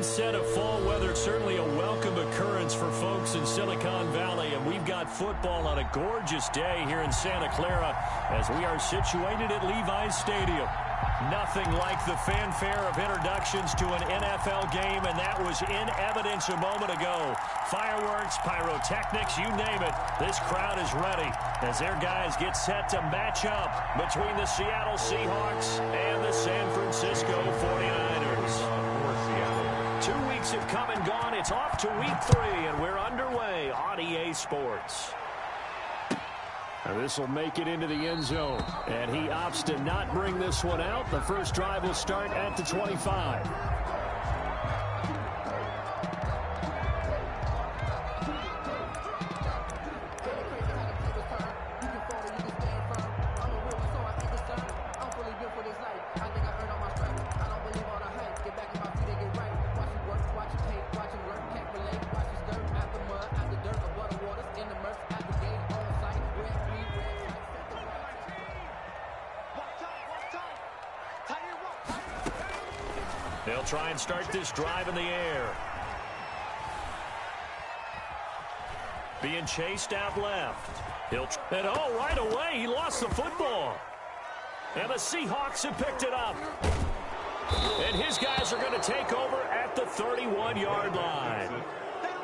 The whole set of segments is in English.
onset of fall weather, certainly a welcome occurrence for folks in Silicon Valley, and we've got football on a gorgeous day here in Santa Clara as we are situated at Levi's Stadium. Nothing like the fanfare of introductions to an NFL game, and that was in evidence a moment ago. Fireworks, pyrotechnics, you name it. This crowd is ready as their guys get set to match up between the Seattle Seahawks and the San Francisco 49ers. 2 weeks have come and gone. It's off to week 3, and we're underway on EA Sports. This will make it into the end zone, and he opts to not bring this one out. The first drive will start at the 25. They'll try and start this drive in the air. Being chased out left. And right away, he lost the football. And the Seahawks have picked it up. And his guys are going to take over at the 31-yard line.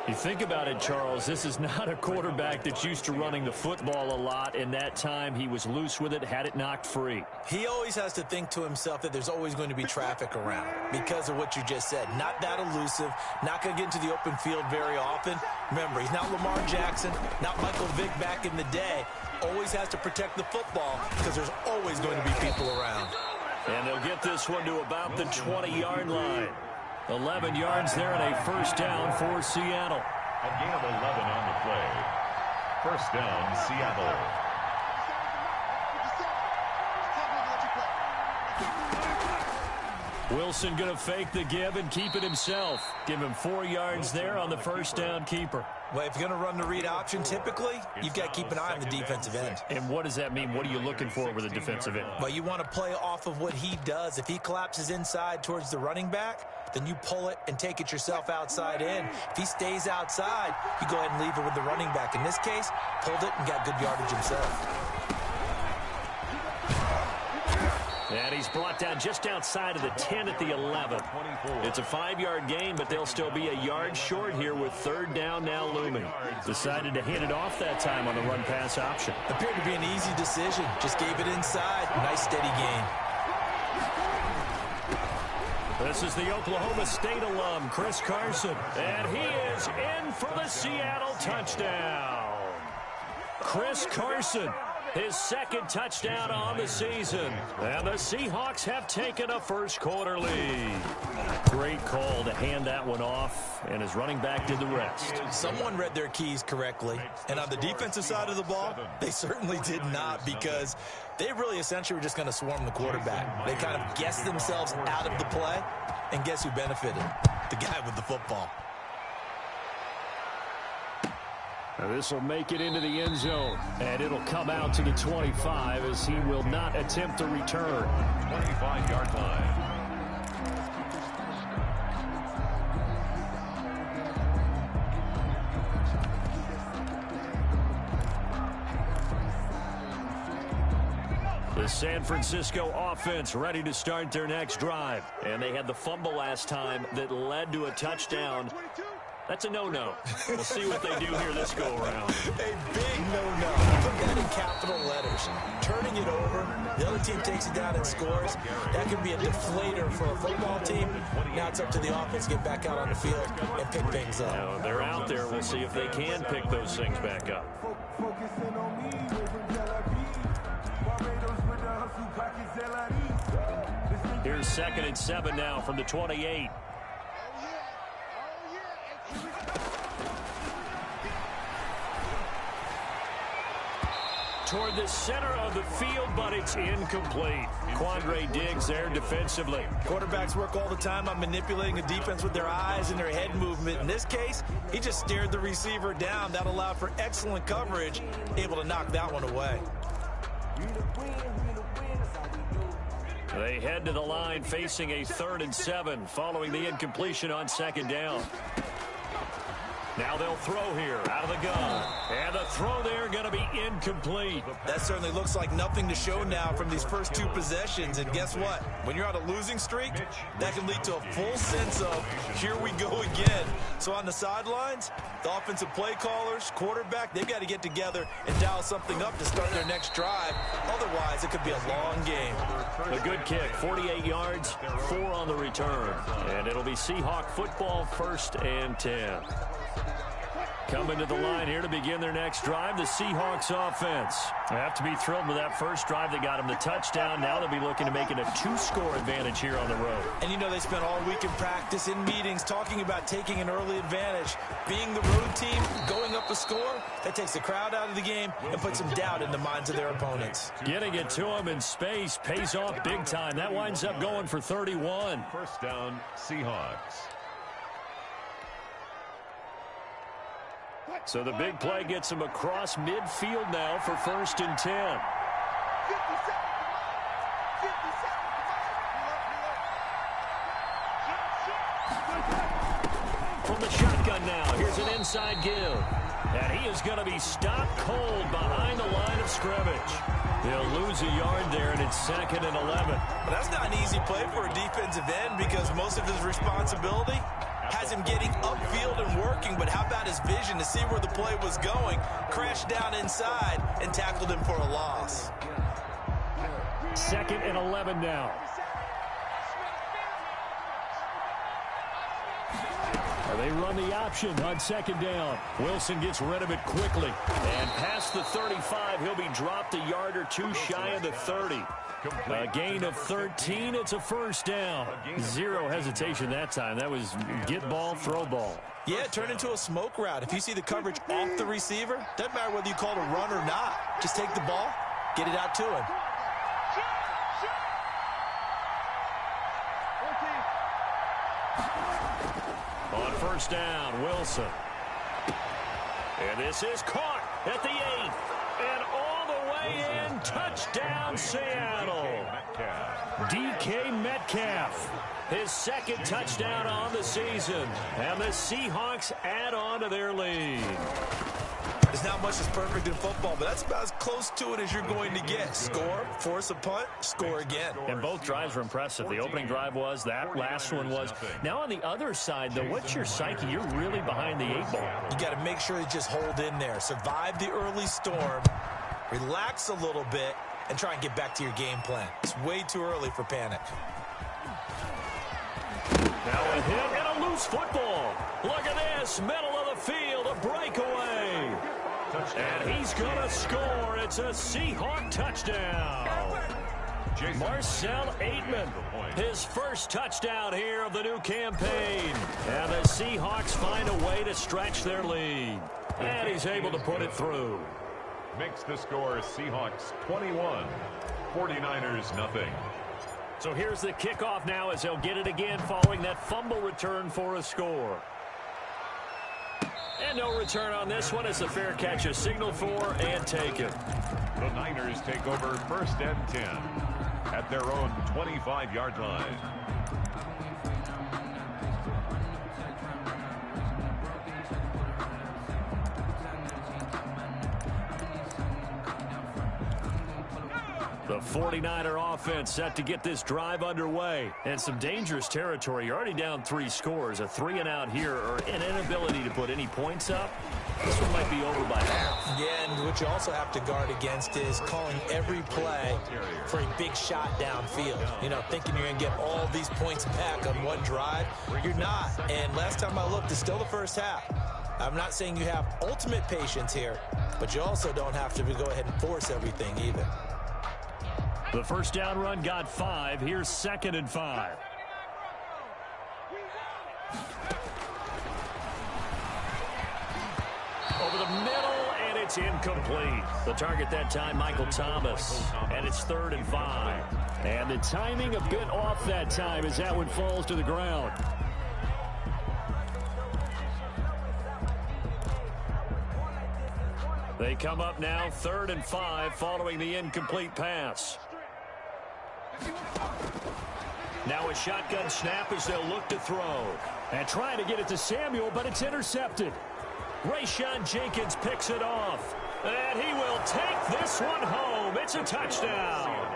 You think about it, Charles, this is not a quarterback that's used to running the football a lot. In that time, he was loose with it, had it knocked free. He always has to think to himself that there's always going to be traffic around because of what you just said. Not that elusive, not going to get into the open field very often. Remember, he's not Lamar Jackson, not Michael Vick back in the day. Always has to protect the football because there's always going to be people around. And they'll get this one to about the 20-yard line. 11 yards there and a first down for Seattle. A gain of 11 on the play. First down, Seattle. Wilson going to fake the give and keep it himself. Give him 4 yards there on the first down keeper. Well, if you're going to run the read option, typically, you've got to keep an eye on the defensive end. And what does that mean? What are you looking for with a defensive end? Well, you want to play off of what he does. If he collapses inside towards the running back, then you pull it and take it yourself outside in. If he stays outside, you go ahead and leave it with the running back. In this case, pulled it and got good yardage himself. And he's brought down just outside of the 10 at the 11. It's a 5-yard gain, but they'll still be a yard short here with third down now looming. Decided to hand it off that time on the run-pass option. Appeared to be an easy decision. Just gave it inside. Nice steady gain. This is the Oklahoma State alum, Chris Carson. And he is in for the Seattle touchdown. Chris Carson. His second touchdown on the season. And the Seahawks have taken a first-quarter lead. Great call to hand that one off, and his running back did the rest. Someone read their keys correctly. And on the defensive side of the ball, they certainly did not, because they really essentially were just going to swarm the quarterback. They kind of guessed themselves out of the play, and guess who benefited? The guy with the football. This will make it into the end zone, and it'll come out to the 25 as he will not attempt to return. 25-yard line. The San Francisco offense ready to start their next drive, and they had the fumble last time that led to a touchdown. That's a no-no. We'll see what they do here this go-around. A big no-no. Put that in capital letters. Turning it over, the other team takes it down and scores. That could be a deflator for a football team. Now it's up to the offense to get back out on the field and pick things up. Now, they're out there. We'll see if they can pick those things back up. Here's 2nd and 7 now from the 28. Toward the center of the field, but it's incomplete. Quandre Diggs there defensively. Quarterbacks work all the time on manipulating a defense with their eyes and their head movement. In this case, he just stared the receiver down. That allowed for excellent coverage, able to knock that one away. They head to the line facing a 3rd and 7 following the incompletion on 2nd down. Now they'll throw here out of the gun. And the throw there going to be incomplete. That certainly looks like nothing to show now from these first 2 possessions. And guess what? When you're on a losing streak, that can lead to a full sense of, here we go again. So on the sidelines, the offensive play callers, quarterback, they've got to get together and dial something up to start their next drive. Otherwise, it could be a long game. A good kick, 48 yards, 4 on the return. And it'll be Seahawk football, 1st and 10. Coming to the line here to begin their next drive, the Seahawks offense. They have to be thrilled with that first drive that got them the touchdown. Now they'll be looking to make it a 2-score advantage here on the road. And you know they spent all week in practice, in meetings, talking about taking an early advantage. Being the road team, going up a score, that takes the crowd out of the game and puts some doubt in the minds of their opponents. Getting it to them in space pays off big time. That winds up going for 31. 1st down, Seahawks. So the big play gets him across midfield now for 1st and 10. From the shotgun now, here's an inside give. And he is going to be stopped cold behind the line of scrimmage. They'll lose a yard there, and it's 2nd and 11. But that's not an easy play for a defensive end because most of his responsibility has him getting upfield and working, but how about his vision to see where the play was going, crashed down inside, and tackled him for a loss. 2nd and 11 now. They run the option on 2nd down. Wilson gets rid of it quickly. And past the 35, he'll be dropped a yard or 2 shy of the 30. A gain of 13. It's a 1st down. 0 hesitation that time. That was get ball, throw ball. Yeah, it turned into a smoke route. If you see the coverage off the receiver, doesn't matter whether you call it a run or not. Just take the ball, get it out to him. On 1st down, Wilson. And this is caught at the 8. And all the way in, touchdown Seattle. DK Metcalf, his 2nd touchdown on the season. And the Seahawks add on to their lead. There's not much that's perfect in football, but that's about as close to it as you're going to get. Score, force a punt, score again. And both drives were impressive. The opening drive was, that last one was. Now on the other side, though, what's your psyche? You're really behind the 8 ball. You got to make sure you just hold in there. Survive the early storm, relax a little bit, and try and get back to your game plan. It's way too early for panic. Now a hit and a loose football. Look at this, middle of the field, a breakaway. And he's going to score. It's a Seahawk touchdown. Marcel Aitman, his 1st touchdown here of the new campaign. And the Seahawks find a way to stretch their lead. And he's able to put it through. Makes the score Seahawks 21, 49ers nothing. So here's the kickoff now as they'll get it again following that fumble return for a score. And no return on this one as the fair catch is signaled for and taken. The Niners take over 1st and 10 at their own 25-yard line. The 49er offense set to get this drive underway. And some dangerous territory. You're already down 3 scores. A 3-and-out here or an inability to put any points up. This one might be over by half. Yeah, and what you also have to guard against is calling every play for a big shot downfield. You know, thinking you're going to get all these points back on one drive. You're not. And last time I looked, it's still the first half. I'm not saying you have ultimate patience here, but you also don't have to go ahead and force everything either. The 1st down run got 5. Here's 2nd and 5. Over the middle, and it's incomplete. The target that time, Michael Thomas. And it's 3rd and 5. And the timing a bit off that time as that one falls to the ground. They come up now 3rd and 5 following the incomplete pass. Now a shotgun snap as they'll look to throw. And trying to get it to Samuel, but it's intercepted. Rayshawn Jenkins picks it off. And he will take this one home. It's a touchdown.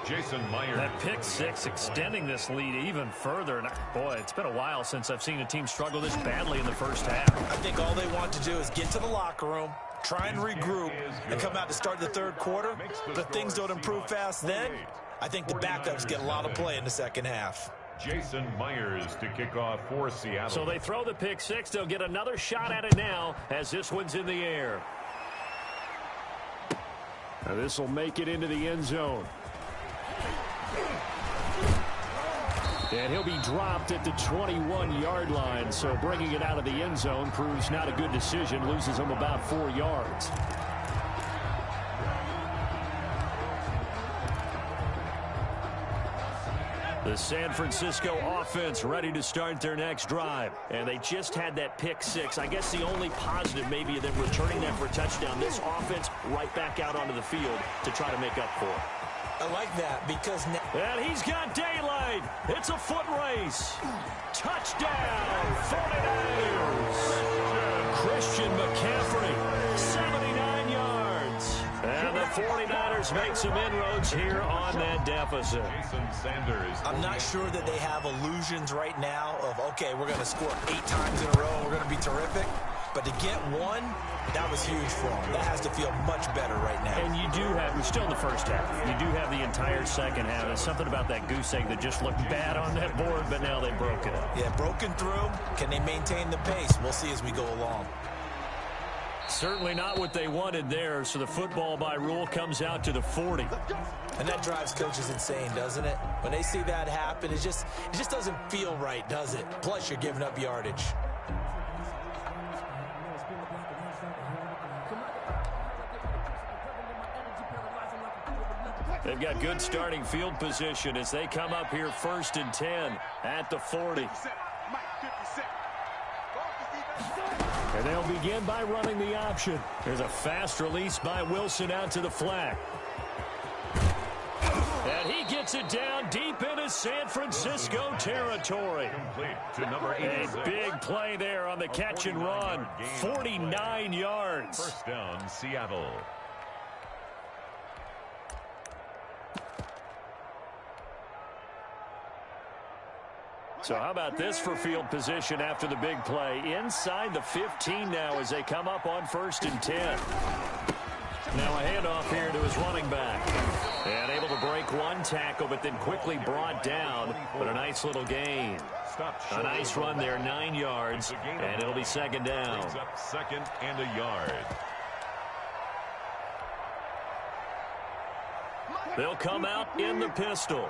Jason Myers. That pick six extending this lead even further. And boy, it's been a while since I've seen a team struggle this badly in the first half. I think all they want to do is get to the locker room, try and regroup, and come out to start the third quarter. But if things don't improve fast then, I think the backups get a lot of play in the second half. Jason Myers to kick off for Seattle. So they throw the pick six. They'll get another shot at it now as this one's in the air. Now this will make it into the end zone. And he'll be dropped at the 21-yard line. So bringing it out of the end zone proves not a good decision. Loses him about 4 yards. The San Francisco offense ready to start their next drive. And they just had that pick six. I guess the only positive maybe of them returning that for a touchdown. This offense right back out onto the field to try to make up for it. I like that because now... And he's got daylight. It's a foot race. Touchdown, 49ers. Christian McCaffrey, 79 yards. And the 49ers make some inroads here on that deficit. Jason Sanders. I'm not sure that they have illusions right now of, okay, we're going to score 8 times in a row. We're going to be terrific. But to get one, that was huge for them. That has to feel much better right now. And you do have, we're still in the first half. You do have the entire second half. There's something about that goose egg that just looked bad on that board, but now they broke it up. Yeah, broken through. Can they maintain the pace? We'll see as we go along. Certainly not what they wanted there, so the football by rule comes out to the 40. And that drives coaches insane, doesn't it? When they see that happen, it just doesn't feel right, does it? Plus, you're giving up yardage. They've got good starting field position as they come up here 1st and 10 at the 40. And they'll begin by running the option. There's a fast release by Wilson out to the flat. And he gets it down deep into San Francisco territory. Complete to number 86. A big play there on the catch and run. 49 yards. First down, Seattle. So how about this for field position after the big play? Inside the 15 now as they come up on 1st and 10. Now a handoff here to his running back. And able to break one tackle, but then quickly brought down. But a nice little gain. A nice run there, 9 yards. And it'll be 2nd down. Brings up 2nd and a yard. They'll come out in the pistol.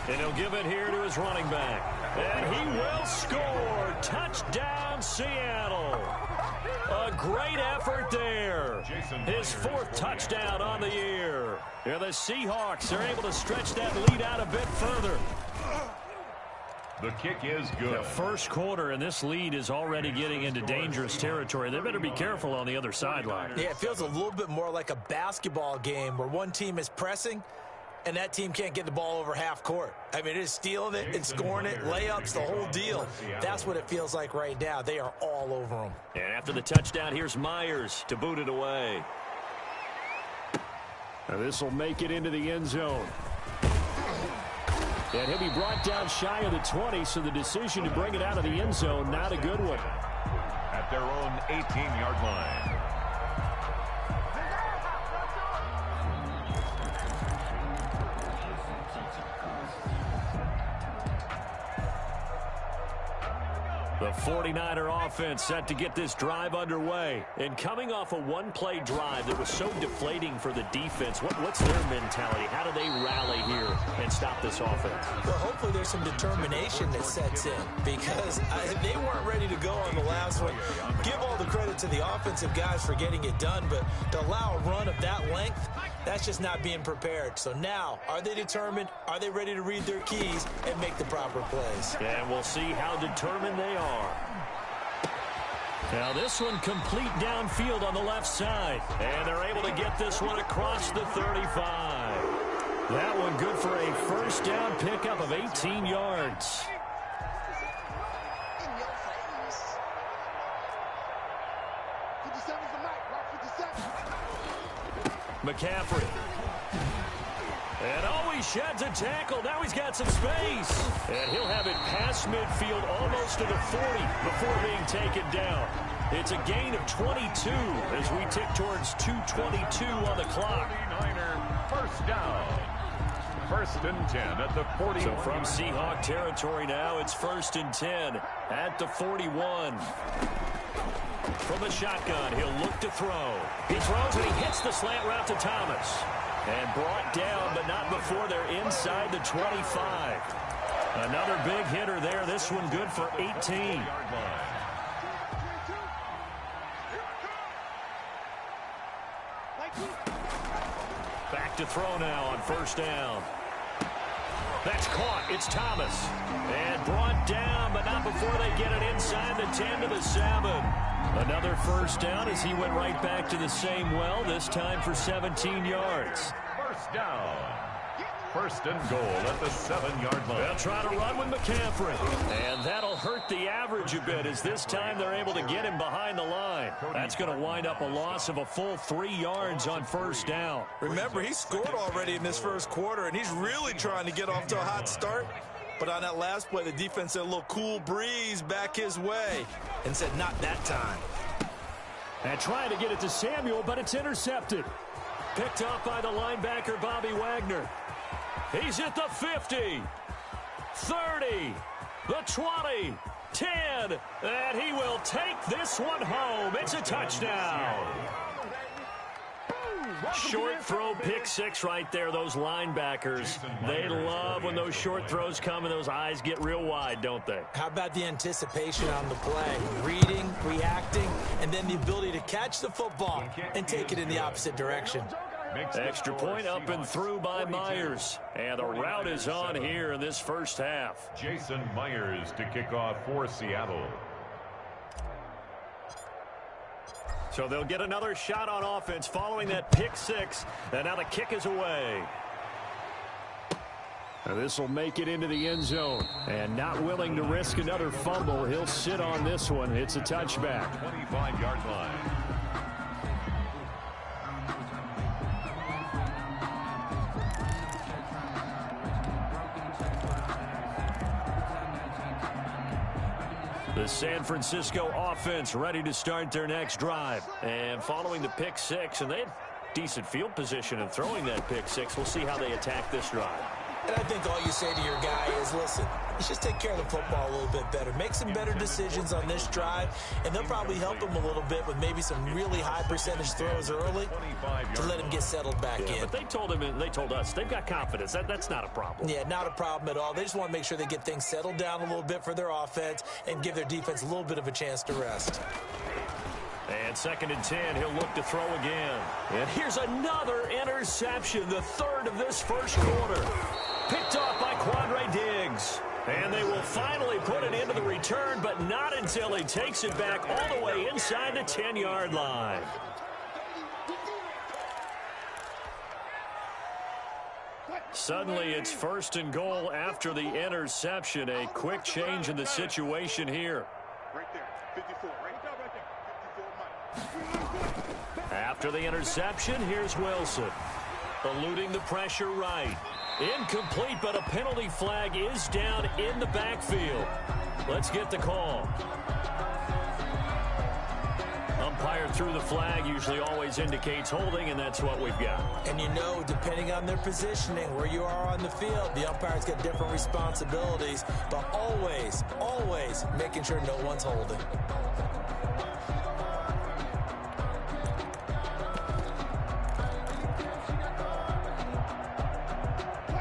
And he'll give it here to his running back. And he will score. Touchdown, Seattle. A great effort there. His 4th touchdown on the year. Here the Seahawks are able to stretch that lead out a bit further. The kick is good. The first quarter, and this lead is already getting into dangerous territory. They better be careful on the other sideline. Yeah, it feels a little bit more like a basketball game where one team is pressing and that team can't get the ball over half court. I mean, it is stealing it and scoring it, layups, the whole deal. That's what it feels like right now. They are all over them. And after the touchdown, here's Myers to boot it away. Now this will make it into the end zone. And he'll be brought down shy of the 20, so the decision to bring it out of the end zone, not a good one. At their own 18-yard line. The 49er offense set to get this drive underway. And coming off a one-play drive that was so deflating for the defense, what's their mentality? How do they rally here and stop this offense? Well, hopefully there's some determination that sets in because they weren't ready to go on the last one. Give all the credit to the offensive guys for getting it done, but to allow a run of that length, that's just not being prepared. So now, are they determined? Are they ready to read their keys and make the proper plays? And we'll see how determined they are. Now this one complete downfield on the left side. And they're able to get this one across the 35. That one good for a first down pickup of 18 yards. McCaffrey. And oh, he sheds a tackle. Now he's got some space. And he'll have it past midfield almost to the 40 before being taken down. It's a gain of 22 as we tick towards 2:22 on the clock. 49er first down. First and 10 at the 41. So from Seahawk territory now, it's first and 10 at the 41. From the shotgun, he'll look to throw. He throws and he hits the slant route to Thomas. And brought down, but not before they're inside the 25. Another big hitter there. This one good for 18. Back to throw now on first down. That's caught. It's Thomas. And brought down, but not before they get it inside the 10 to the 7. Another first down as he went right back to the same well, this time for 17 yards. First down. First and goal at the 7-yard line. They'll try to run with McCaffrey. And that'll hurt the average a bit as this time they're able to get him behind the line. That's going to wind up a loss of a full 3 yards on first down. Remember, he scored already in this first quarter, and he's really trying to get off to a hot start. But on that last play, the defense had a little cool breeze back his way and said, not that time. And trying to get it to Samuel, but it's intercepted. Picked up by the linebacker, Bobby Wagner. He's at the 50, 30, the 20, 10, and he will take this one home. It's a touchdown. Short throw, pick six right there. Those linebackers, they love when those short throws come and those eyes get real wide, don't they? How about the anticipation on the play? Reading, reacting, and then the ability to catch the football and take it in the opposite direction. Extra point up and through by Myers. And the route is on here in this first half. Jason Myers to kick off for Seattle. So they'll get another shot on offense following that pick six. And now the kick is away. This will make it into the end zone. And not willing to risk another fumble, he'll sit on this one. It's a touchback. 25-yard line. The San Francisco offense ready to start their next drive. And following the pick six, and they had decent field position in throwing that pick six. We'll see how they attack this drive. And I think all you say to your guy is, listen, let's just take care of the football a little bit better. Make some better decisions on this drive, and they'll probably help him a little bit with maybe some really high percentage throws early to let him get settled back in. But they told him, and they told us, they've got confidence. That's not a problem. Yeah, not a problem at all. They just want to make sure they get things settled down a little bit for their offense and give their defense a little bit of a chance to rest. And second and 10, he'll look to throw again. And here's another interception, the third of this first quarter. Picked off by Quandre Diggs. And they will finally put it into the return, but not until he takes it back all the way inside the 10-yard line. Suddenly, it's first and goal after the interception. A quick change in the situation here. Right there, 54, right there. After the interception, here's Wilson. Eluding the pressure right. Incomplete, but a penalty flag is down in the backfield. Let's get the call. Umpire threw the flag, usually always indicates holding, and that's what we've got. And you know, depending on their positioning, where you are on the field, the umpire's got different responsibilities, but always, always making sure no one's holding.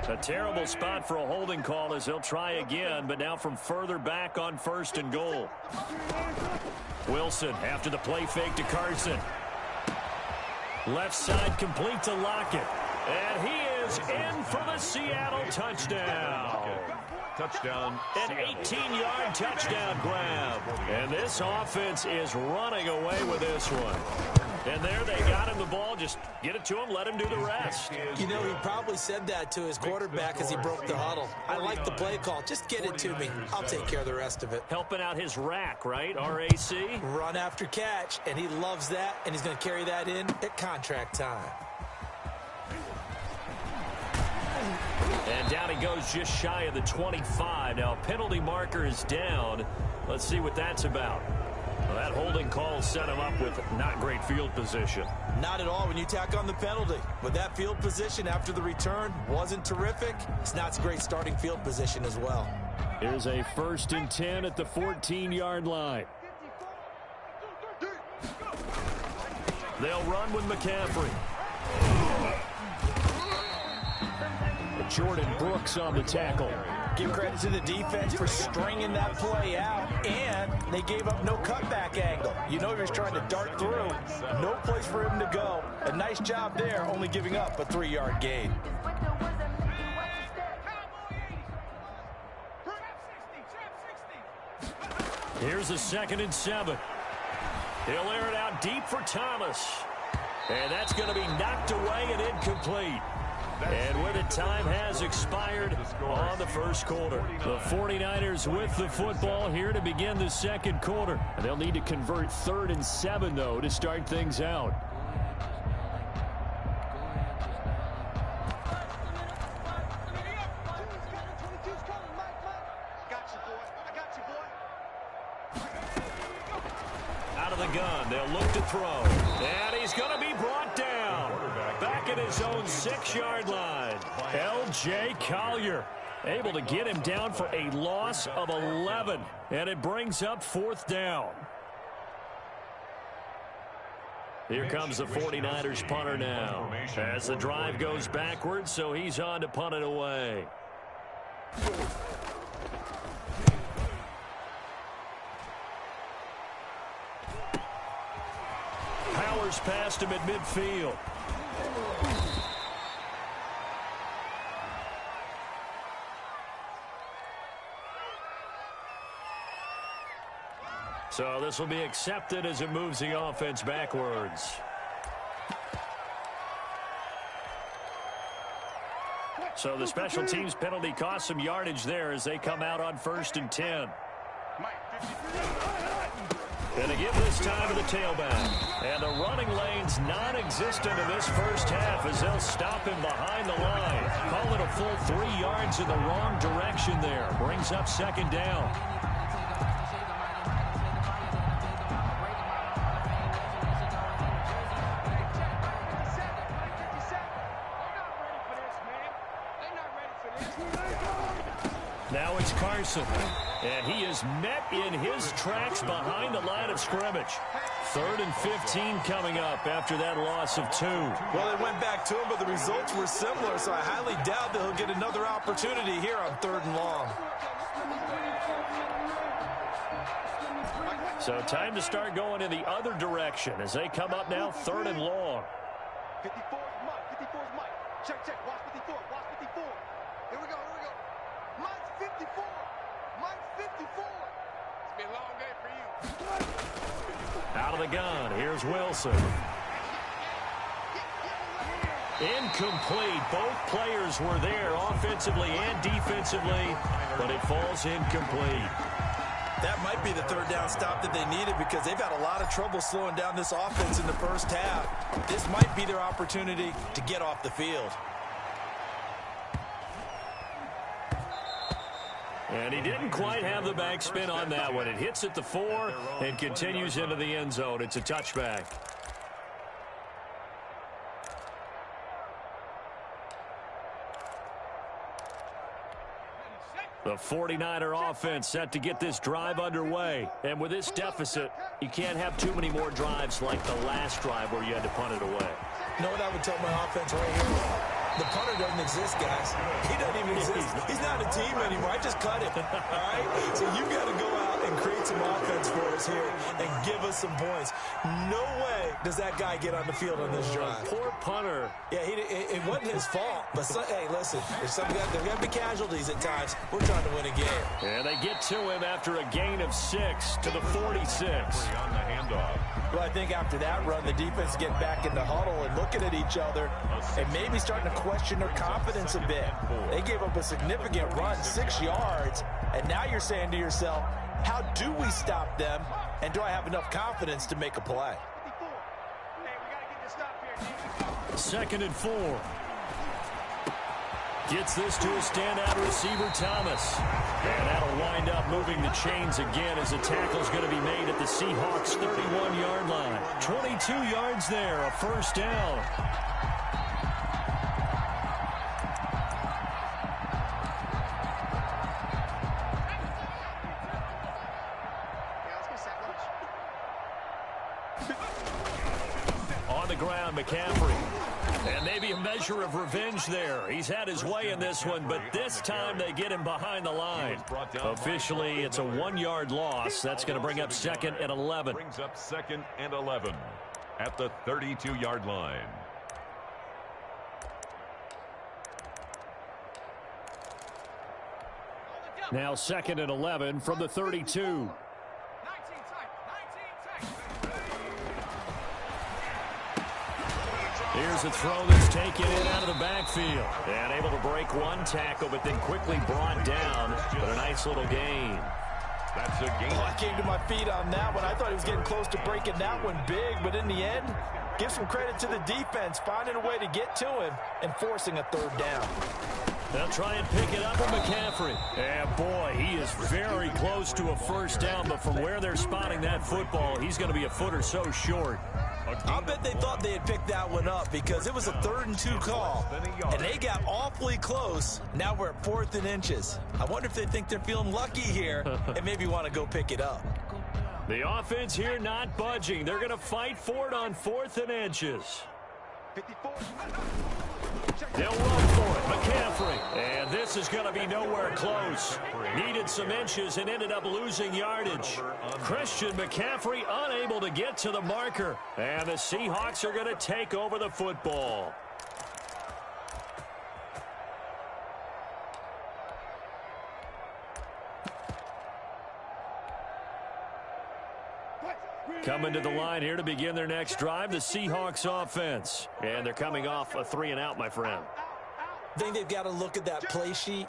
A terrible spot for a holding call as they'll try again, but now from further back on first and goal. Wilson after the play fake to Carson. Left side complete to Lockett. And he is in for the Seattle touchdown. Touchdown, An Seattle. 18-yard touchdown grab. And this offense is running away with this one. And there they got him the ball. Just get it to him, let him do the rest. You know, he probably said that to his quarterback as he broke the huddle. I like the play call. Just get it to me. I'll take care of the rest of it. Helping out his rack, right? RAC? Run after catch, and he loves that, and he's going to carry that in at contract time. And down he goes just shy of the 25. Now, penalty marker is down. Let's see what that's about. Well, that holding call set him up with not great field position. Not at all when you tack on the penalty. But that field position after the return wasn't terrific. It's not a great starting field position as well. Here's a 1st and 10 at the 14-yard line. They'll run with McCaffrey. Jordan Brooks on the tackle. Give credit to the defense for stringing that play out, and they gave up no cutback angle. You know he was trying to dart through. No place for him to go. A nice job there, only giving up a 3-yard gain. Here's a 2nd and 7. He'll air it out deep for Thomas. And that's going to be knocked away and incomplete. And with it, time has expired on the first quarter. The 49ers with the football here to begin the second quarter. And they'll need to convert 3rd and 7, though, to start things out. Out of the gun, they'll look to throw. And he's going to be brought down. Back at his own 6-yard line. L.J. Collier able to get him down for a loss of 11. And it brings up 4th down. Here comes the 49ers punter now. As the drive goes backwards, so he's on to punt it away. Powers past him at midfield. So this will be accepted as it moves the offense backwards. So the special teams penalty cost some yardage there as they come out on 1st and 10. Going to give this time to the tailback. And the running lane's non-existent in this first half as they'll stop him behind the line. Call it a full 3 yards in the wrong direction there. Brings up 2nd down. Now it's Carson. And he is met in his tracks behind the line of scrimmage. 3rd and 15 coming up after that loss of 2. Well, they went back to him, but the results were similar, so I highly doubt that he'll get another opportunity here on 3rd and long. So time to start going in the other direction as they come up now 3rd and long. 54 is Mike. 54 is Mike. Check, check. Watch 54. Watch 54. Here we go. Here we go. Mike's 54. Mike's 54. It's been a long day for you. Out of the gun. Here's Wilson. Incomplete. Both players were there offensively and defensively, but it falls incomplete. That might be the 3rd down stop that they needed because they've had a lot of trouble slowing down this offense in the first half. This might be their opportunity to get off the field. And he didn't quite have the backspin on that one. It hits at the 4 and continues into the end zone. It's a touchback. The 49er offense set to get this drive underway. And with this deficit, you can't have too many more drives like the last drive where you had to punt it away. You know what I would tell my offense right here? The punter doesn't exist, guys. He doesn't even exist. He's not a team anymore. I just cut it. All right? So you got to go out and create some offense for us here. and give us some points. No way does that guy get on the field on this drive. Poor punter. Yeah, it wasn't his fault. But, hey, listen, there's got to be casualties at times. We're trying to win a game. And they get to him after a gain of 6 to the 46. On the handoff. Well, I think after that run, the defense get back in the huddle and looking at each other and maybe starting to question their confidence a bit. They gave up a significant run, 6 yards, and now you're saying to yourself, how do we stop them, and do I have enough confidence to make a play? Second and 4. Gets this to a standout receiver, Thomas. And that'll wind up moving the chains again as the tackle's going to be made at the Seahawks' 31-yard line. 22 yards there, a first down. On the ground, McCaffrey. And maybe a measure of revenge there. He's had his way in this one, but this time they get him behind the line. Officially, it's a 1-yard loss. That's going to bring up 2nd and 11. Brings up 2nd and 11 at the 32-yard line. Now 2nd and 11 from the 32. Here's a throw that's taken in out of the backfield. And able to break one tackle, but then quickly brought down. But a nice little gain. That's a gain. I came to my feet on that one. I thought he was getting close to breaking that one big, but in the end, give some credit to the defense, finding a way to get to him and forcing a 3rd down. They'll try and pick it up with McCaffrey. And boy, he is very close to a first down, but from where they're spotting that football, he's going to be a foot or so short. I'll bet they thought they had picked that one up because it was a 3rd and 2 call, and they got awfully close. Now we're at 4th and inches. I wonder if they think they're feeling lucky here and maybe want to go pick it up. The offense here not budging. They're going to fight for it on 4th and inches. 54. They'll run for it. McCaffrey. And this is going to be nowhere close. Needed some inches and ended up losing yardage. Christian McCaffrey unable to get to the marker. And the Seahawks are going to take over the football. Coming to the line here to begin their next drive, the Seahawks offense. And they're coming off a 3-and-out, my friend. I think they've got to look at that play sheet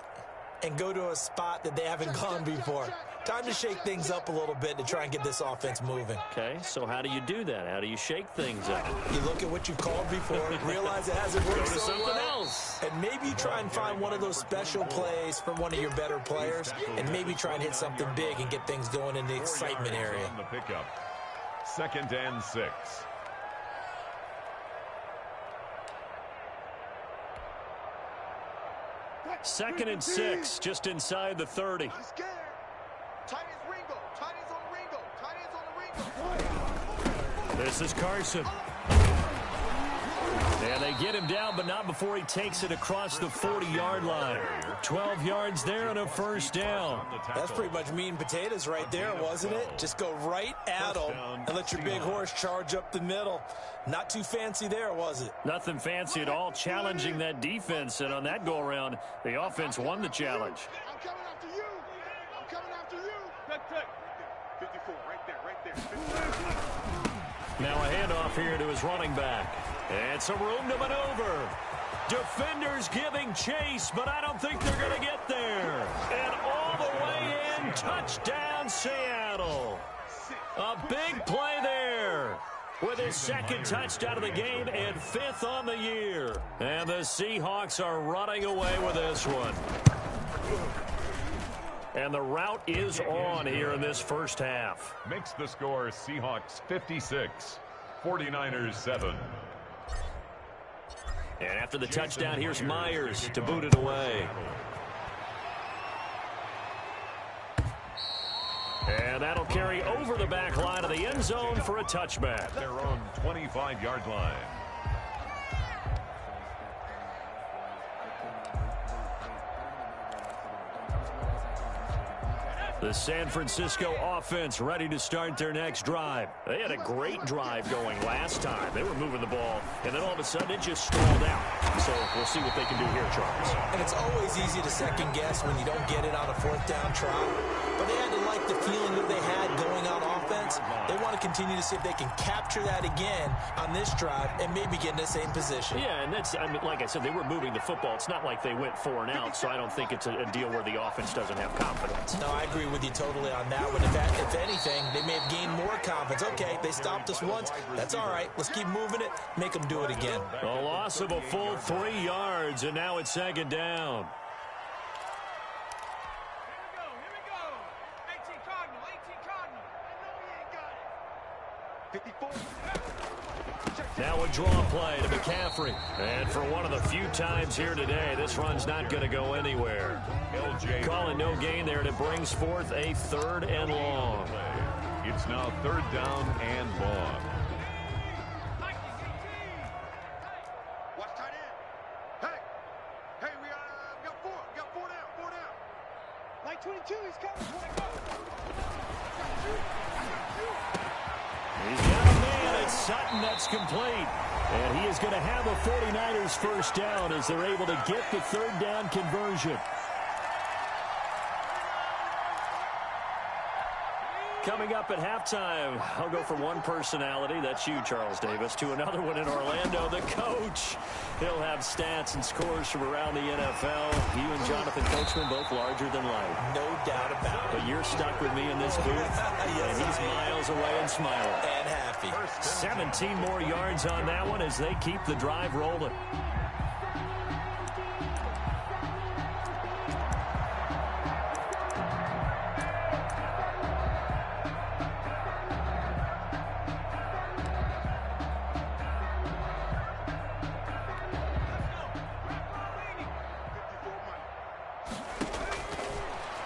and go to a spot that they haven't gone before. Time to shake things up a little bit to try and get this offense moving. Okay, so how do you do that? How do you shake things up? You look at what you've called before, realize it hasn't worked Go to so something well, else. and maybe you try and find one of those special plays for one of your better players, and maybe try and hit something big and get things going in the excitement area. On the pickup. 2nd and 6. Second and 6, just inside the 30. He's scared. Tight ends Ringo. Tight ends on Ringo. Tight ends on the Ringo. This is Carson. And they get him down, but not before he takes it across the 40-yard line. 12 yards there and a first down. That's pretty much meat and potatoes right there, wasn't it? Just go right at them and let your big horse charge up the middle. Not too fancy there, was it? Nothing fancy at all, challenging that defense. And on that go-around, the offense won the challenge. I'm coming after you. I'm coming after you. 54, right there, 54. Now a handoff here to his running back. And some room to maneuver. Defenders giving chase, but I don't think they're going to get there. And all the way in, touchdown Seattle. A big play there. With his 2nd touchdown of the game and 5th on the year. And the Seahawks are running away with this one. And the route is on here in this first half. Makes the score Seahawks 56, 49ers 7. And after the touchdown, here's Myers to boot it away. And that'll carry over the back line of the end zone for a touchback. Their own 25-yard line. The San Francisco offense ready to start their next drive. They had a great drive going last time. They were moving the ball, and then all of a sudden it just stalled out. So we'll see what they can do here, Charles. And it's always easy to second guess when you don't get it on a fourth down try. But they had to like the feeling that they had going on offense. They want to continue to see if they can capture that again on this drive and maybe get in the same position. Yeah, and that's, I mean, like I said, they were moving the football. It's not like they went 4 and out, so I don't think it's a deal where the offense doesn't have confidence. No, I agree with you totally on that one. If anything, they may have gained more confidence. Okay, they stopped us once. That's all right. Let's keep moving it. Make them do it again. A loss of a full 3 yards, and now it's second down. Here we go. 18 Cardinal, 18 Cardinal. I know he ain't got it. 54. Now a draw play to McCaffrey. And for one of the few times here today, this run's not going to go anywhere. Calling no gain there, and it brings forth a 3rd and long. It's now 3rd down and long. Watch tight end. Hey, we got 4. We got 4 down, 4 down. Like 22, he's coming. He's got a man at Sutton that's complete. And he is going to have a 49ers first down as they're able to get the 3rd down conversion. Coming up at halftime, I'll go from one personality, that's you, Charles Davis, to another one in Orlando, the coach. He'll have stats and scores from around the NFL. You and Jonathan Coachman, both larger than life. No doubt about it. But you're stuck with me in this booth, Yes, and he's miles away and smiling. And happy. 17 more yards on that one as they keep the drive rolling.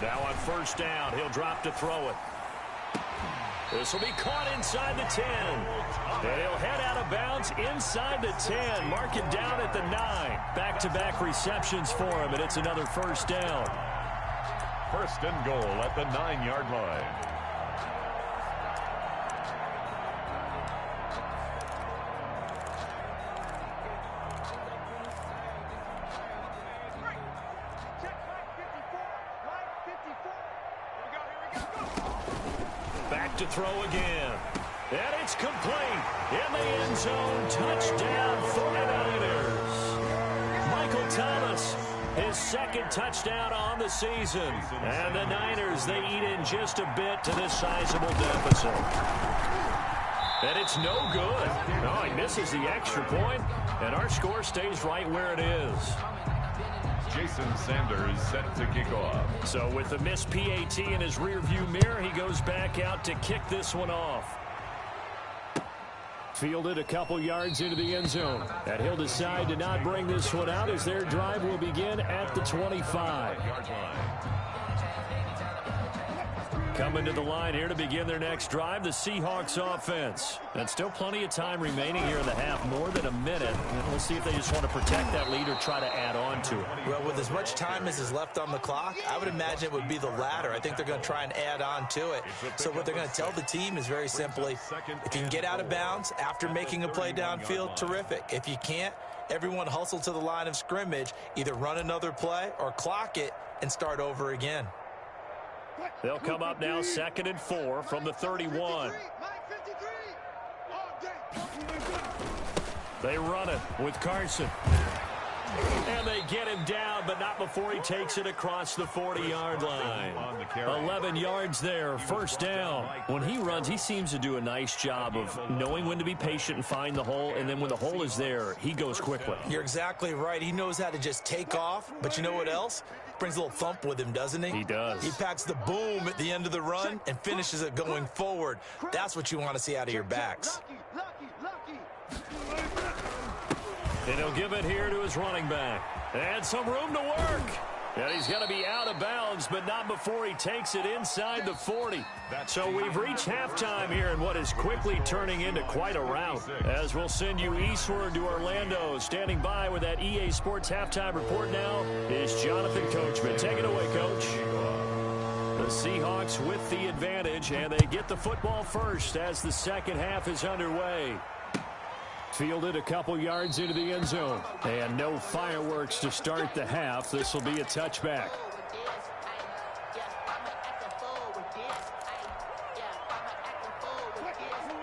Now on first down, he'll drop to throw it. This will be caught inside the 10. And he'll head out of bounds inside the 10. Mark it down at the 9. Back-to-back receptions for him, and it's another first down. 1st and goal at the 9-yard line. Back to throw again. And it's complete. In the end zone. Touchdown 49ers. Michael Thomas, his 2nd touchdown on the season. And the Niners, they eat in just a bit to this sizable deficit. And it's no good. No, he misses the extra point, and our score stays right where it is. Jason Sanders set to kick off. So with the missed PAT in his rearview mirror, he goes back out to kick this one off. Fielded a couple yards into the end zone. And he'll decide to not bring this one out as their drive will begin at the 25. Coming to the line here to begin their next drive, the Seahawks offense. And still plenty of time remaining here in the half, more than a minute. And we'll see if they just want to protect that lead or try to add on to it. Well, with as much time as is left on the clock, I would imagine it would be the latter. I think they're going to try and add on to it. So what they're going to tell the team is very simply, if you can get out of bounds after making a play downfield, terrific. If you can't, everyone hustle to the line of scrimmage, either run another play or clock it and start over again. They'll come up now 2nd and 4 from the 31. They run it with Carson. And they get him down, but not before he takes it across the 40-yard line. 11 yards there, first down. When he runs, he seems to do a nice job of knowing when to be patient and find the hole, and then when the hole is there, he goes quickly. You're exactly right. He knows how to just take off, but you know what else? Brings a little thump with him, doesn't he? He does. He packs the boom at the end of the run and finishes it going forward. That's what you want to see out of your backs. And he'll give it here to his running back. And some room to work. And he's going to be out of bounds, but not before he takes it inside the 40. So we've reached halftime here in what is quickly turning into quite a rout. As we'll send you eastward to Orlando. Standing by with that EA Sports halftime report now is Jonathan Coachman. Take it away, Coach. The Seahawks with the advantage, and they get the football first as the second half is underway. Fielded a couple yards into the end zone. And no fireworks to start the half. This will be a touchback.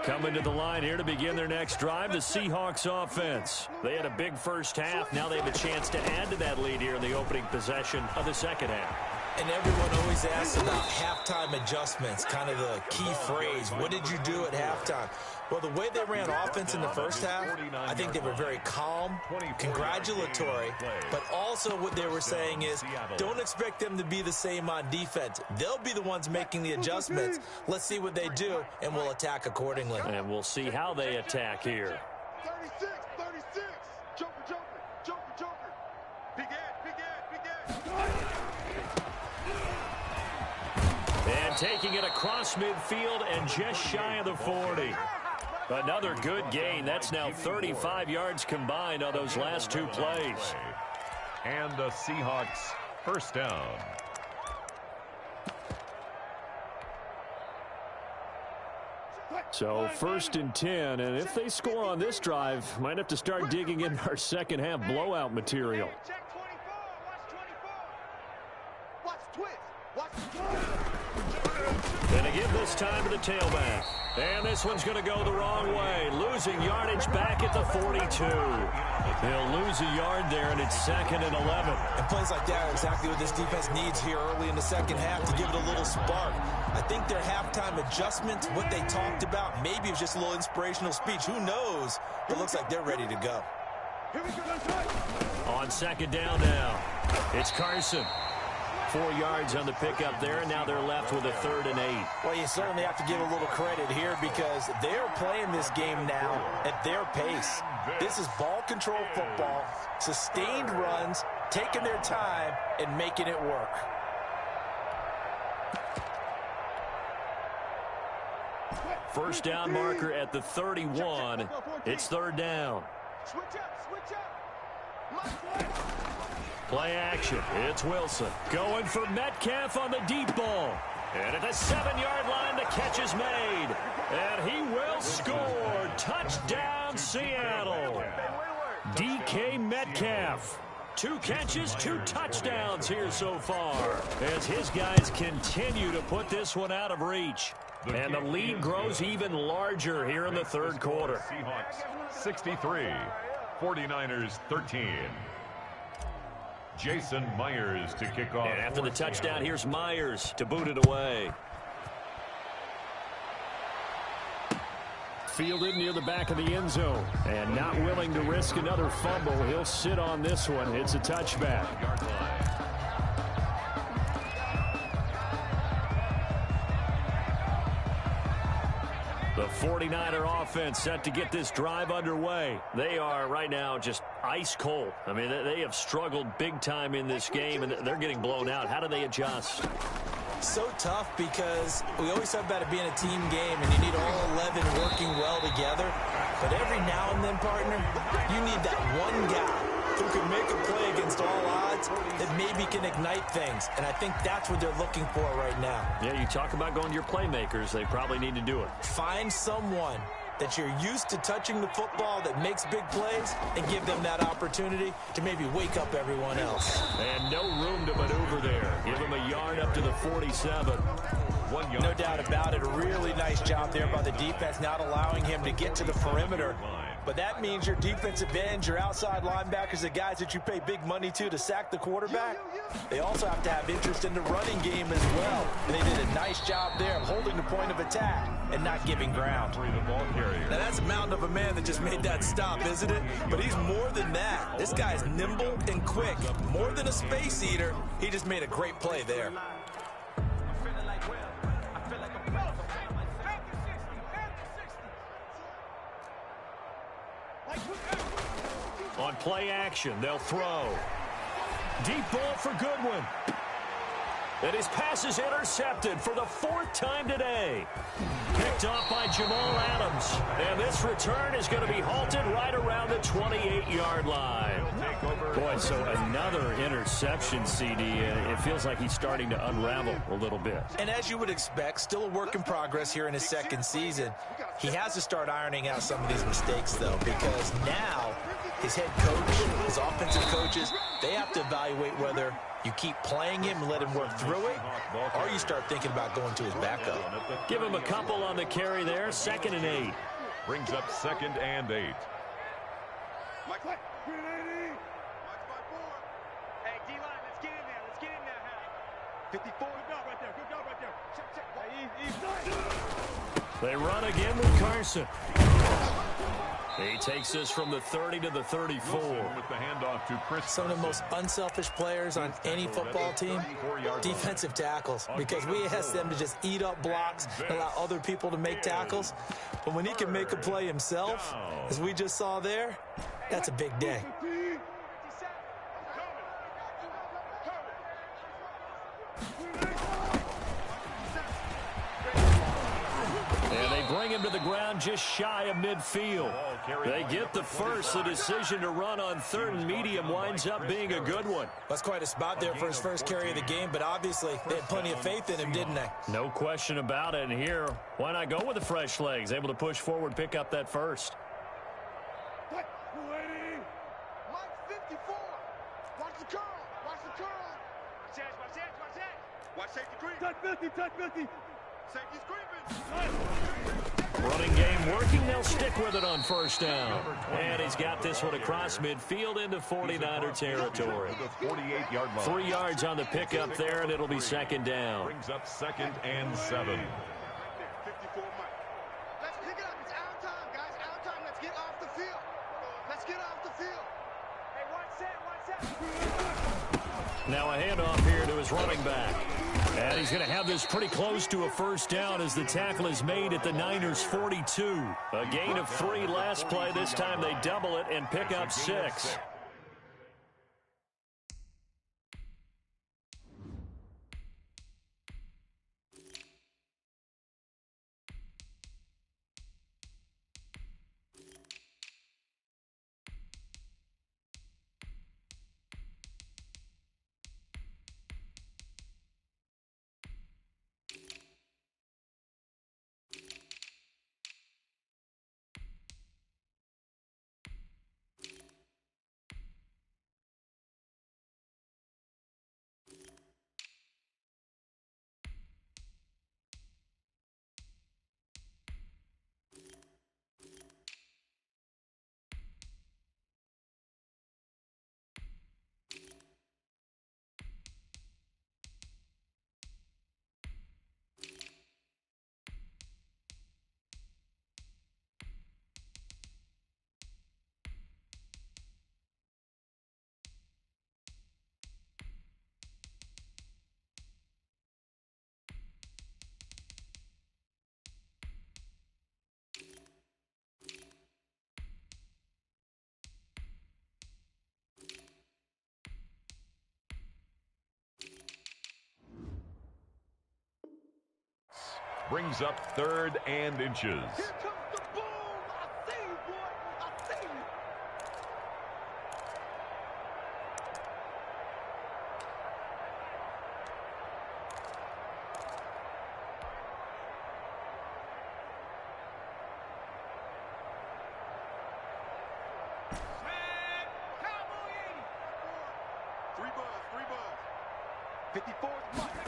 Coming to the line here to begin their next drive, the Seahawks offense. They had a big first half. Now they have a chance to add to that lead here in the opening possession of the second half. And everyone always asks about halftime adjustments, kind of the key phrase. What did you do at halftime? Well, the way they ran offense in the first half, I think they were very calm, congratulatory, but also what they were saying is don't expect them to be the same on defense. They'll be the ones making the adjustments. Let's see what they do, and we'll attack accordingly. And we'll see how they attack here. 36, 36. Joker, Joker, Joker, Joker. Big Ed, Big Ed, Big Ed. And taking it across midfield and just shy of the 40. Another good gain. That's now 35 yards combined on those last two plays. And the Seahawks first down. So 1st and 10, and if they score on this drive, might have to start digging in our second half blowout material. Check 24. Watch 24. Watch twist. Watch twist. Going to give this time to the tailback. And this one's going to go the wrong way. Losing yardage back at the 42. They'll lose a yard there, and it's 2nd and 11. And plays like that are exactly what this defense needs here early in the second half to give it a little spark. I think their halftime adjustments, what they talked about, maybe it was just a little inspirational speech. Who knows? But it looks like they're ready to go. Here we go. On 2nd down now, it's Carson. 4 yards on the pickup there, and now they're left with a 3rd and 8. Well, you certainly have to give a little credit here because they're playing this game now at their pace. This is ball control football, sustained runs, taking their time, and making it work. First down marker at the 31. It's 3rd down. Switch up, switch up. Play action. It's Wilson. Going for Metcalf on the deep ball. And at the 7-yard line, the catch is made. And he will score. Touchdown, Seattle. DK Metcalf. 2 catches, 2 touchdowns here so far, as his guys continue to put this one out of reach. And the lead grows even larger here in the 3rd quarter. Seahawks 63, 49ers 13. Jason Myers to kick off. And after the touchdown, here's Myers to boot it away. Fielded near the back of the end zone. And not willing to risk another fumble. He'll sit on this one. It's a touchback. The 49er offense set to get this drive underway. They are right now just ice cold. I mean, they have struggled big time in this game, and they're getting blown out. How do they adjust? So tough because we always talk about it being a team game, and you need all 11 working well together. But every now and then, partner, you need that one guy who can make a play against all odds that maybe can ignite things. And I think that's what they're looking for right now. Yeah, you talk about going to your playmakers. They probably need to do it. Find someone that you're used to touching the football that makes big plays and give them that opportunity to maybe wake up everyone else. And no room to maneuver there. Give him a yard up to the 47. 1 yard. No doubt about it. A really nice job there by the defense, not allowing him to get to the perimeter. But that means your defensive ends, your outside linebackers, the guys that you pay big money to sack the quarterback, they also have to have interest in the running game as well. And they did a nice job there of holding the point of attack and not giving ground. Now that's a mountain of a man that just made that stop, isn't it? But he's more than that. This guy's nimble and quick. More than a space eater, he just made a great play there. On play action, they'll throw. Deep ball for Goodwin. And his pass is intercepted for the 4th time today. Picked picked off by Jamal Adams. And this return is going to be halted right around the 28-yard line. Boy, so another interception, CD. It feels like he's starting to unravel a little bit. And as you would expect, still a work in progress here in his second season. He has to start ironing out some of these mistakes, though, because now his head coach, his offensive coaches, they have to evaluate whether you keep playing him and let him work through it, or you start thinking about going to his backup. Give him a couple on the carry there. 2nd and 8. Brings up 2nd and 8. Mike, 380. Mike 5-4. Hey, D-line, let's get in there. Let's get in there, Hal. 54. Good job right there. Good job right there. Check. They run again with Carson. He takes this from the 30 to the 34. With the handoff to Chris. Some of the most unselfish players on any football team, defensive tackles, because we ask them to just eat up blocks and allow other people to make tackles. But when he can make a play himself, as we just saw there, that's a big day. And they bring him to the ground just shy of midfield. They get the first. The decision to run on 3rd and medium winds up being a good one. That's quite a spot there for his first carry of the game, but obviously they had plenty of faith in him, didn't they? No question about it. And here, why not go with the fresh legs? Able to push forward, pick up that first. Mike 54. Watch the curl. Watch the curl. Watch safety creep. Touch 50. Safety's creeping. Running game working. They'll stick with it on 1st down. And he's got this one across midfield into 49er territory. 3 yards on the pickup there, and it'll be 2nd down. Brings up 2nd and 7. 54 Mike. Let's pick it up. It's out time, guys. Out time. Let's get off the field. Let's get off the field. Hey, one set. Now a handoff here to his running back. And he's going to have this pretty close to a 1st down as the tackle is made at the Niners' 42. A gain of 3 last play. This time they double it and pick up 6. Brings up 3rd and inches. Here comes the boom. I see you, boy. I see you. Cowboy 80. 3 buzz. 54 Mike.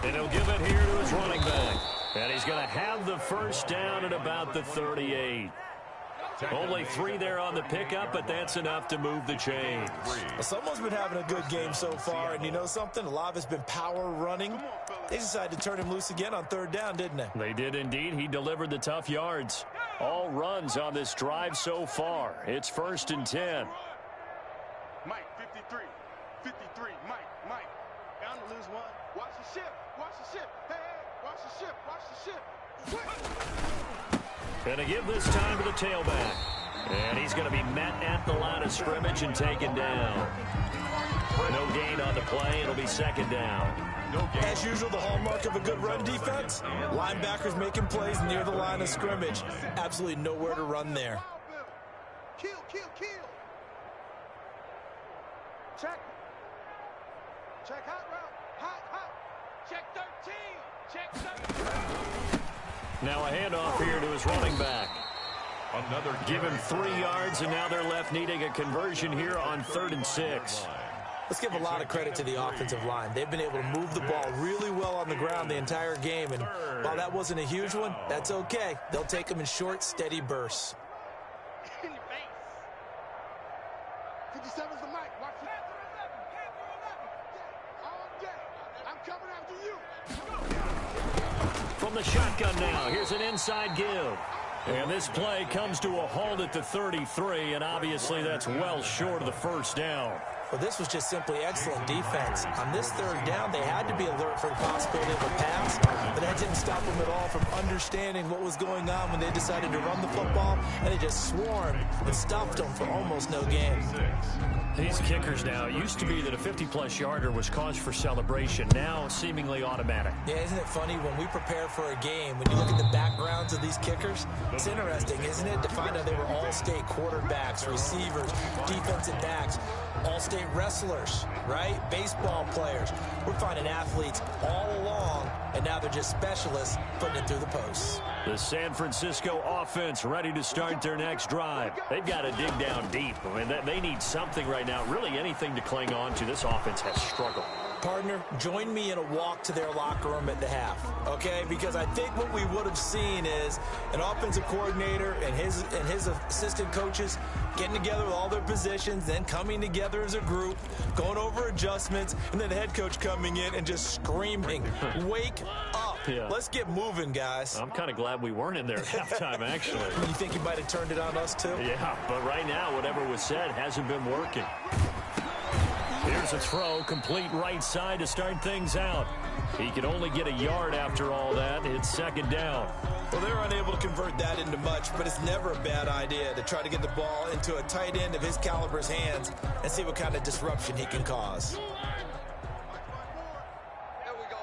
And he'll give it here to his running back. And he's going to have the 1st down at about the 38. Only 3 there on the pickup, but that's enough to move the chains. Well, someone's been having a good game so far, and you know something? A lot of it's been power running. They decided to turn him loose again on 3rd down, didn't they? They did indeed. He delivered the tough yards. All runs on this drive so far. It's 1st and 10. Mike, 53. 53. Mike. Bound to lose one. Watch the ship. Watch the ship. Hey, watch the ship. Watch the ship. And to give this time to the tailback. And he's going to be met at the line of scrimmage and taken down. No gain on the play. It'll be second down. As usual, the hallmark of a good run defense, linebackers making plays near the line of scrimmage. Absolutely nowhere to run there. Kill. Check. Check hot route. Hot. Check 13. Check 13. Now a handoff here to his running back. Another Give him 3 yards, and now they're left needing a conversion here on 3rd and 6. Let's give a lot of credit to the offensive line. They've been able to move the ball really well on the ground the entire game, and while that wasn't a huge one, that's okay. They'll take them in short, steady bursts. In your face. 57's the mic. Watch it. All day. I'm coming after you. From the shotgun now, here's an inside give. And this play comes to a halt at the 33, and obviously that's well short of the first down. Well, this was just simply excellent defense. On this 3rd down, they had to be alert for the possibility of a pass, but that didn't stop them at all from understanding what was going on when they decided to run the football, and they just swarmed and stuffed them for almost no gain. These kickers now, it used to be that a 50-plus yarder was cause for celebration. Now, seemingly automatic. Yeah, isn't it funny? When we prepare for a game, when you look at the backgrounds of these kickers, it's interesting, isn't it, to find out they were all-state quarterbacks, receivers, defensive backs, all-state wrestlers, right? Baseball players. We're finding athletes all along, and now they're just specialists putting it through the posts. The San Francisco offense ready to start their next drive. They've got to dig down deep. I mean, they need something right now, really anything to cling on to. This offense has struggled. Partner, join me in a walk to their locker room at the half, okay? Because I think what we would have seen is an offensive coordinator and his assistant coaches getting together with all their positions, then coming together as a group, going over adjustments, and then the head coach coming in and just screaming, wake up. Yeah. Let's get moving, guys. I'm kind of glad we weren't in there at halftime, actually. You think he might have turned it on us, too? Yeah, but right now, whatever was said hasn't been working. Here's a throw, complete right side to start things out. He could only get a yard after all that. It's second down. Well, they're unable to convert that into much, but it's never a bad idea to try to get the ball into a tight end of his caliber's hands and see what kind of disruption he can cause. Here we go.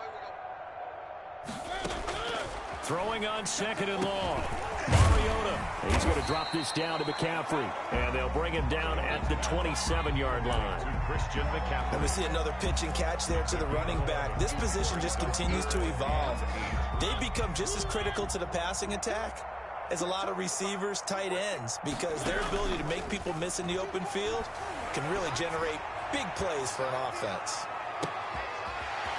Throwing on 2nd and long. Mariota. He's going to drop this down to McCaffrey. And they'll bring him down at the 27-yard line. Christian McCaffrey. And we see another pitch and catch there to the running back. This position just continues to evolve. They become just as critical to the passing attack as a lot of receivers, tight ends, because their ability to make people miss in the open field can really generate big plays for an offense.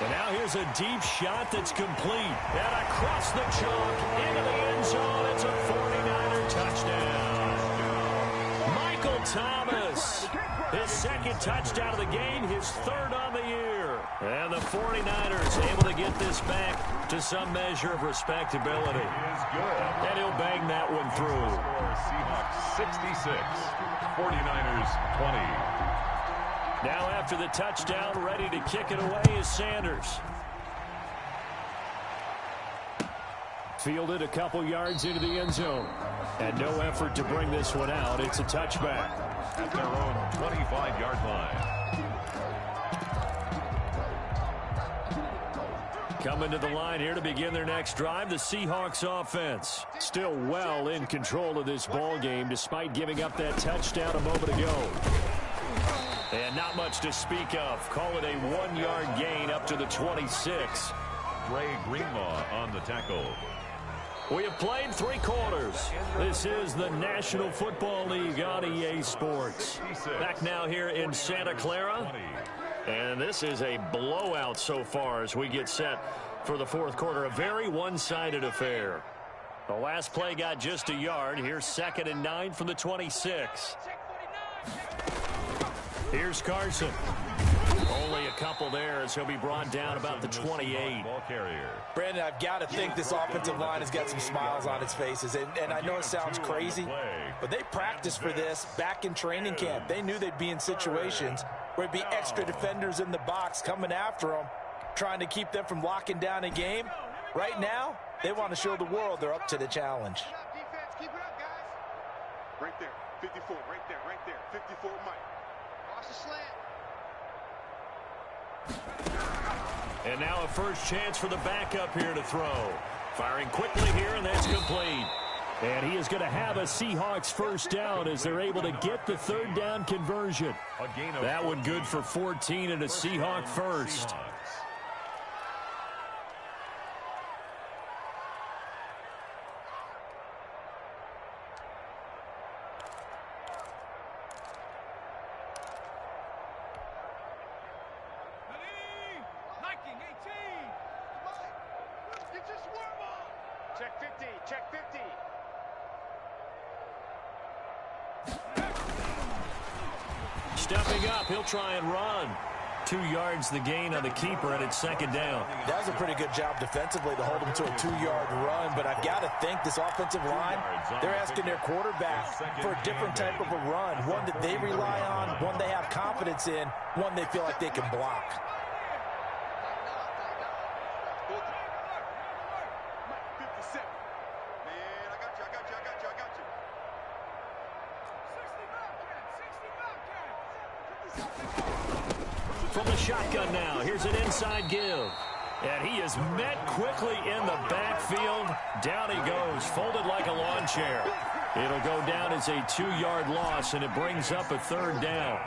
And now here's a deep shot that's complete. And across the chalk into the end zone. It's a 49er touchdown. Michael Thomas. His 2nd touchdown of the game, his 3rd on the year. And the 49ers able to get this back to some measure of respectability. And he'll bang that one through. Seahawks 66, 49ers 20. Now after the touchdown, ready to kick it away is Sanders. Fielded a couple yards into the end zone. And no effort to bring this one out. It's a touchback. At their own 25-yard line. Coming to the line here to begin their next drive, the Seahawks offense. Still well in control of this ball game despite giving up that touchdown a moment ago. And not much to speak of. Call it a 1-yard gain up to the 26. Dre Greenlaw on the tackle. We have played 3 quarters. This is the National Football League on EA Sports. Back now here in Santa Clara. And this is a blowout so far as we get set for the 4th quarter. A very one-sided affair. The last play got just a yard. Here's 2nd and 9 from the 26. Here's Carson. Only a couple there as he'll be brought down about the 28. Ball carrier. Brandon, I've got to think this offensive line has got some smiles on its faces. And I know it sounds crazy, but they practiced for this back in training camp. They knew they'd be in situations where it'd be extra defenders in the box coming after them, trying to keep them from locking down a game. Right now, they want to show the world they're up to the challenge. Defense, keep it up, guys. Right there, 54, right there, 54, Mike. Watch the slant. And now a first chance for the backup here to throw. Firing quickly here, and that's complete. And he is going to have a Seahawks first down as they're able to get the third down conversion. That one good for 14 and a Seahawk first. Check 50, check 50. Stepping up, he'll try and run. 2 yards the gain on the keeper, and it's second down. That was a pretty good job defensively to hold him to a 2-yard run, but I've got to think this offensive line, they're asking their quarterback for a different type of a run, one that they rely on, one they have confidence in, one they feel like they can block. From the shotgun now, here's an inside give. And he is met quickly in the backfield. Down he goes, folded like a lawn chair. It'll go down as a 2-yard loss, and it brings up a third down.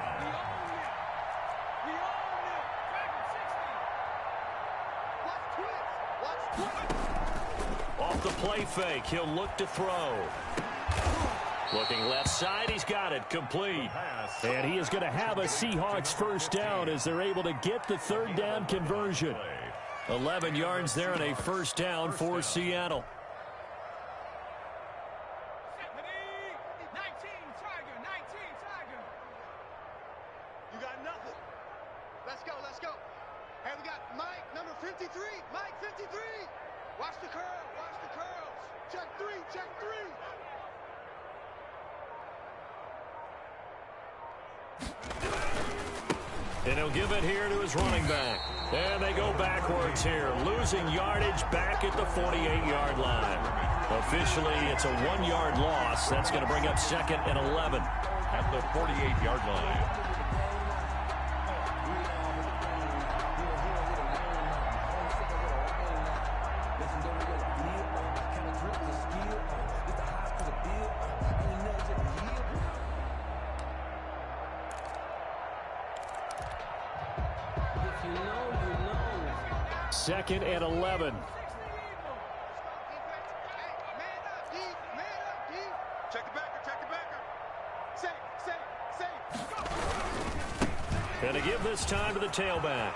Off the play fake, he'll look to throw. Looking left side, he's got it, complete. And he is going to have a Seahawks first down as they're able to get the third down conversion. 11 yards there and a first down for Seattle. 19, Tiger. You got nothing. Let's go. Hey, we got Mike, number 53. Mike, 53. Watch the curls. Check 3. And he'll give it here to his running back. And they go backwards here, losing yardage back at the 48-yard line. Officially, it's a 1-yard loss. That's going to bring up second and 11. At the 48-yard line. Second and 11. Check the backer. Safe. And to give this time to the tailback.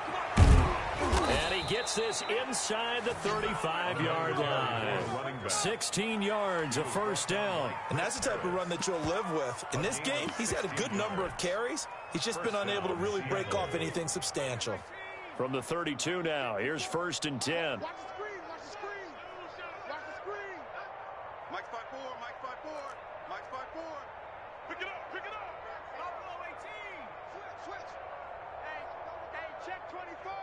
And he gets this inside the 35-yard line. 16 yards, a first down. And that's the type of run that you'll live with. In this game, he's had a good number of carries. He's just been unable to really break off anything substantial. From the 32 now, here's first and 10. Watch the screen. Mike's 5-4. Pick it up. Buffalo 18. Switch. Hey, check 24.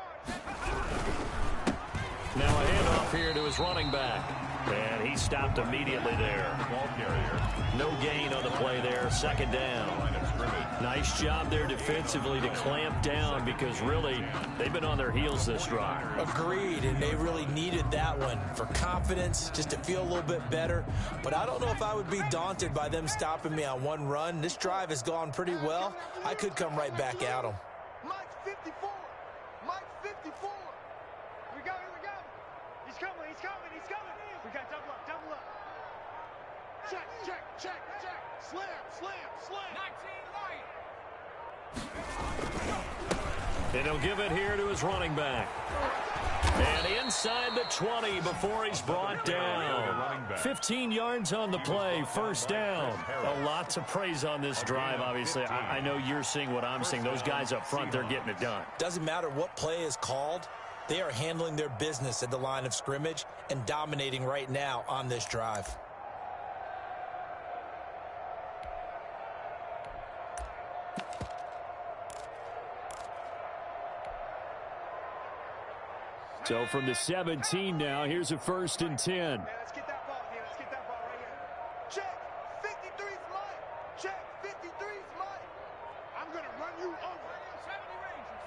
Now a handoff here to his running back. And he stopped immediately there. Ball carrier. No gain on the play there. Second down. Nice job there defensively to clamp down because really they've been on their heels this drive. Agreed, and they really needed that one for confidence, just to feel a little bit better. But I don't know if I would be daunted by them stopping me on one run. This drive has gone pretty well. I could come right back at them. Mike's 54. Here we go. He's coming. We got double up. Check. Slam. 19 Lion. And he'll give it here to his running back. And inside the 20 before he's brought down. 15 yards on the play, first down. A lot to praise on this drive, obviously. I know you're seeing what I'm seeing. Those guys up front, they're getting it done. Doesn't matter what play is called. They are handling their business at the line of scrimmage and dominating right now on this drive. So from the 17 now, here's a first and 10. Man, let's get that ball here. Right here. Check. 53's Mike. Check. 53's Mike. I'm going to run you over. 70 Ranger.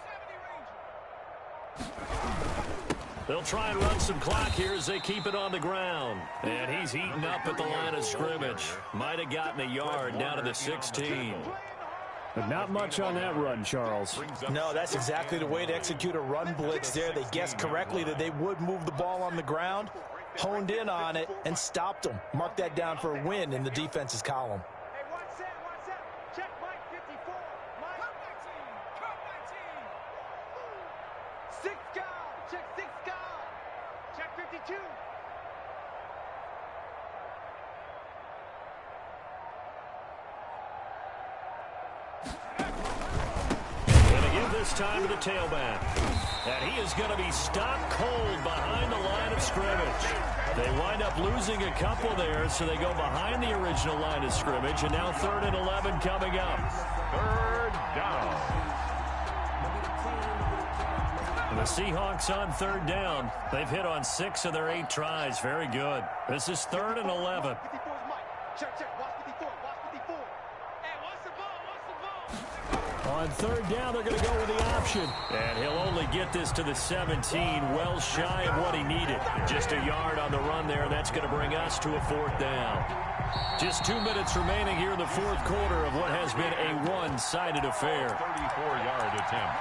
They'll try and run some clock here as they keep it on the ground. And he's eaten up at the line of scrimmage. Might have gotten a yard down to the 16. But not much on that run, Charles. No, that's exactly the way to execute a run blitz there. They guessed correctly that they would move the ball on the ground, honed in on it, and stopped them. Mark that down for a win in the defense's column. Hey, watch that. Check Mike 54. Mike. Come 19. 6 guard. Check 6 guard. Check 52. This time to the tailback. And he is going to be stopped cold behind the line of scrimmage. They wind up losing a couple there, so they go behind the original line of scrimmage, and now 3rd and 11 coming up. 3rd down. And the Seahawks on 3rd down. They've hit on 6 of their 8 tries. Very good. This is 3rd and 11. 54 is Mike. Check. Watch 54. Watch 54. Hey, watch the ball. On 3rd down, they're going to go with the option. And he'll only get this to the 17, well shy of what he needed. Just a yard on the run there, and that's going to bring us to a 4th down. Just 2 minutes remaining here in the 4th quarter of what has been a one-sided affair. 34-yard attempt.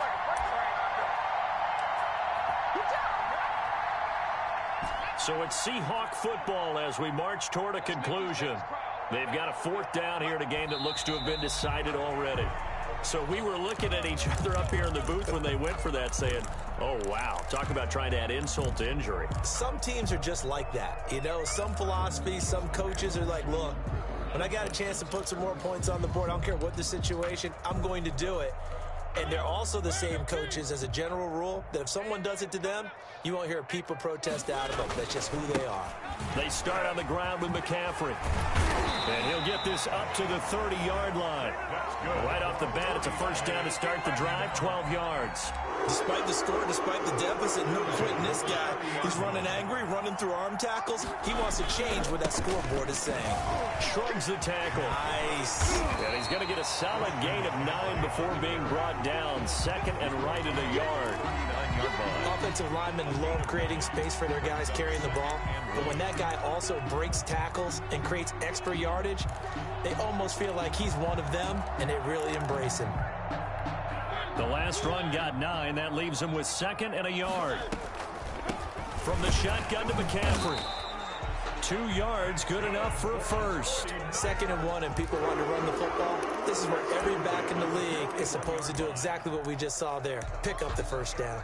So it's Seahawk football as we march toward a conclusion. They've got a 4th down here in a game that looks to have been decided already. So we were looking at each other up here in the booth when they went for that saying, oh, wow, talk about trying to add insult to injury. Some teams are just like that. You know, some philosophies, some coaches are like, look, when I got a chance to put some more points on the board, I don't care what the situation, I'm going to do it. And they're also the same coaches as a general rule that if someone does it to them, you won't hear people protest out of them. That's just who they are. They start on the ground with McCaffrey. And he'll get this up to the 30-yard line. Right off the bat, it's a 1st down to start the drive, 12 yards. Despite the score, despite the deficit, no quitting this guy. He's running angry, running through arm tackles. He wants to change what that scoreboard is saying. Shrugs the tackle. Nice. And he's going to get a solid gain of 9 before being brought down. 2nd and right at a yard. Offensive linemen love creating space for their guys carrying the ball. But when that guy also breaks tackles and creates extra yardage, they almost feel like he's one of them, and they really embrace him. The last run got 9. That leaves him with 2nd and a yard. From the shotgun to McCaffrey. 2 yards, good enough for a 1st. 2nd and 1, and people want to run the football. This is where every back in the league is supposed to do exactly what we just saw there. Pick up the 1st down.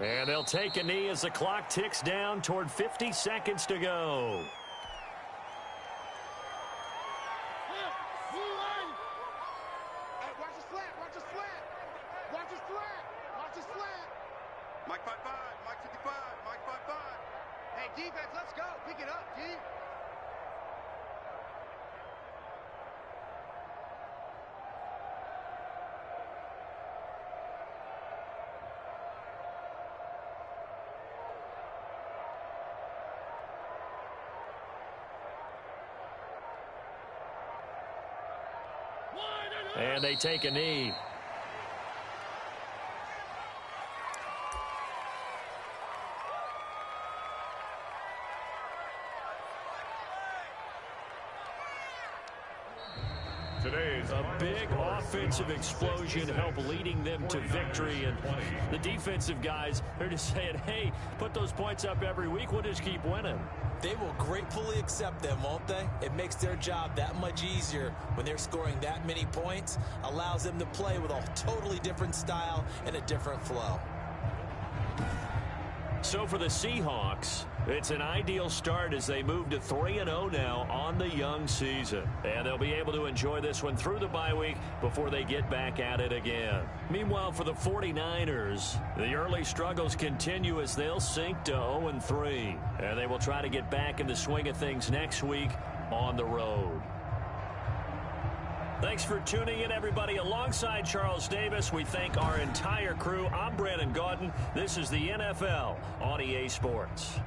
And they'll take a knee as the clock ticks down toward 50 seconds to go. Mike 55, Mike 55, Mike 55. Hey, defense, let's go. Pick it up, D. And they take a knee. A big offensive explosion help leading them to victory. And the defensive guys, they're just saying, hey, put those points up every week. We'll just keep winning. They will gratefully accept them, won't they? It makes their job that much easier when they're scoring that many points. Allows them to play with a totally different style and a different flow. So for the Seahawks, it's an ideal start as they move to 3-0 now on the young season. And they'll be able to enjoy this one through the bye week before they get back at it again. Meanwhile, for the 49ers, the early struggles continue as they'll sink to 0-3. And they will try to get back in the swing of things next week on the road. Thanks for tuning in, everybody. Alongside Charles Davis, we thank our entire crew. I'm Brandon Gaudin. This is the NFL on EA Sports.